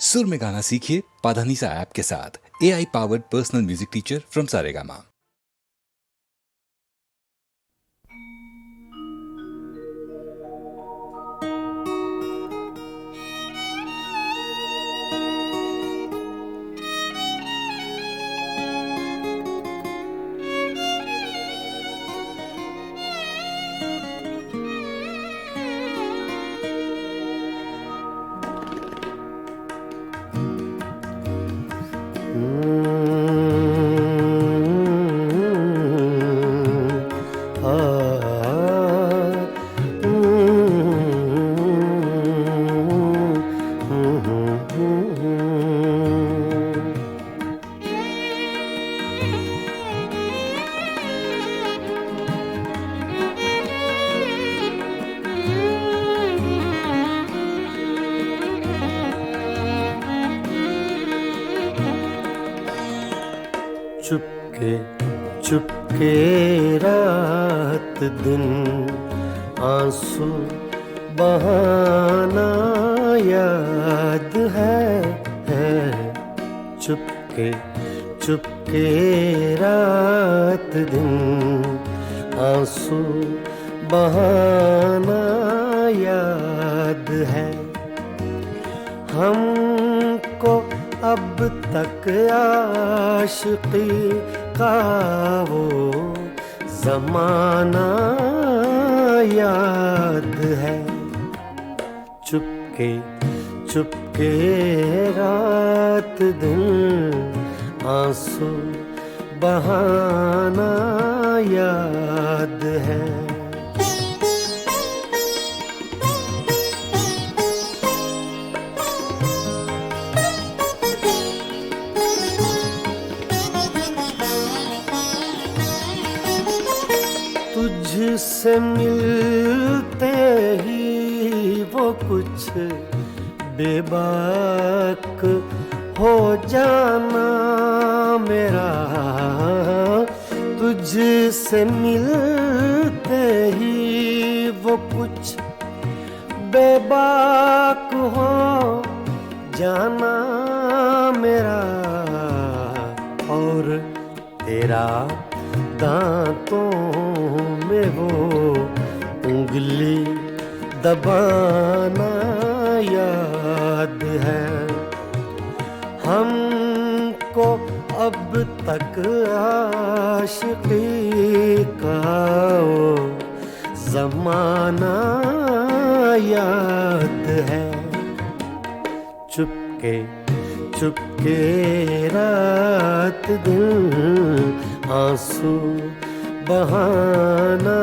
सुर में गाना सीखिए पाधानीसा ऐप के साथ। AI powered personal music teacher from Saregama. Chupke Chupke रात दिन आंसू बहाना याद है। चुपके चुपके रात दिन आंसू बहाना याद है। हमको अब तक आशिकी का वो ज़माना याद है। चुपके चुपके रात दिन आंसू बहाना याद है। तुझसे मिलते ही वो कुछ बेबाक हो जाना मेरा। तुझसे मिलते ही वो कुछ बेबाक हो जाना मेरा। और तेरा दांतों में वो उंगली दबाना याद है। हमको अब तक आशिकी का वो ज़माना याद है। चुपके चुपके रात दिन आंसू बहाना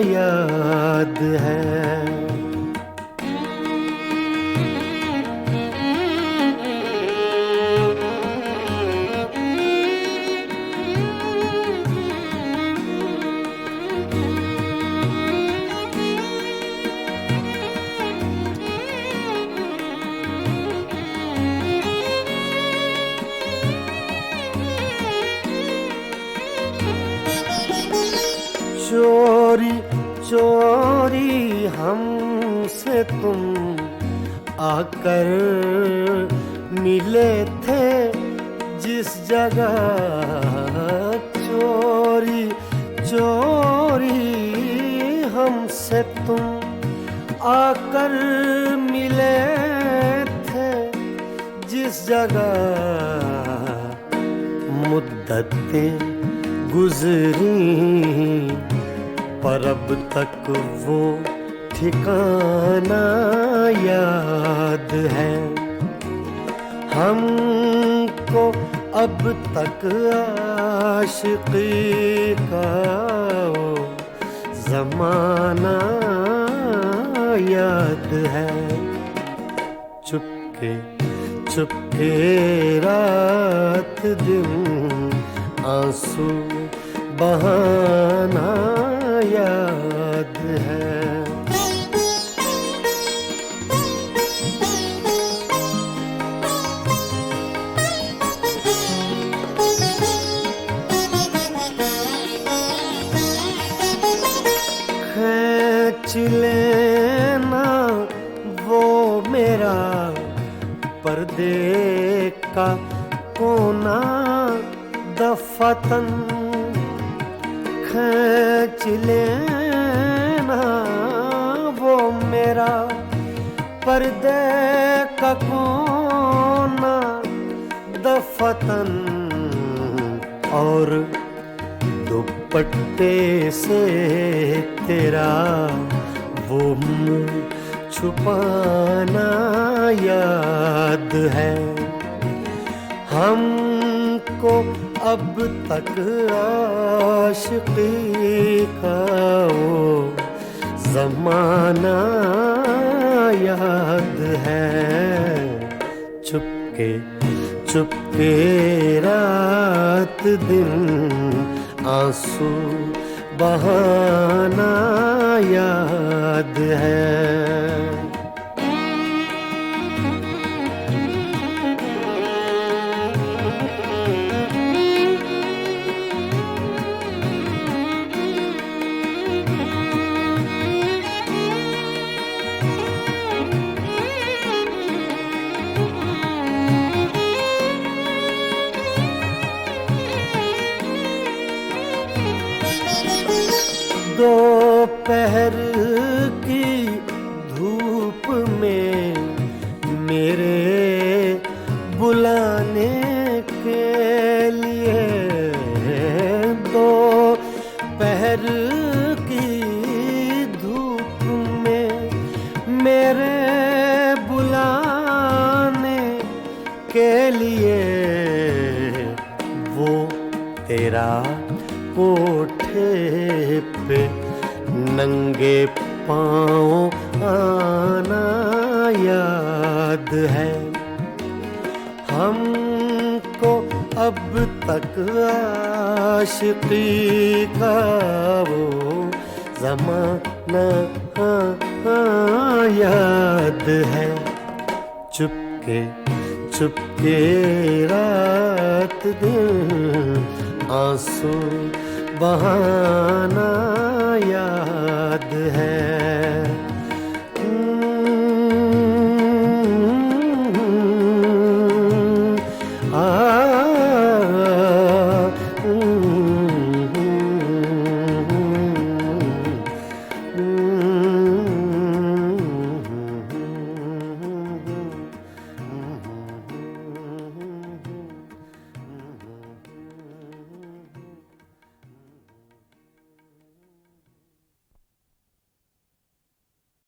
याद है। चोरी चोरी हमसे तुम आकर मिले थे जिस जगह। चोरी चोरी हमसे तुम आकर मिले थे जिस जगह। मुद्दतें गुजरी पर अब तक वो ठिकाना याद है। हमको अब तक आशिकी का वो ज़माना याद है। चुपके चुपके रात दिन आंसू बहाना याद है। खींच लेना वो मेरा पर्दे का कोना दफातन खींच लेना वो मेरा पर्दे का कोना दफातन और दुपट्टे से तेरा वो मुंह छुपाना याद है। हमको अब तक आशिकी का वो ज़माना याद है। चुपके चुपके रात दिन आंसू बहाना याद है। दोपहर की धूप में मेरे बुलाने के लिए दोपहर की धूप में मेरे बुलाने के लिए वो तेरा कोठे पे नंगे पाँव आना याद है। हमको अब तक आशिकी का वो ज़माना याद है। चुपके चुपके रात दिन आंसू बहाना याद है।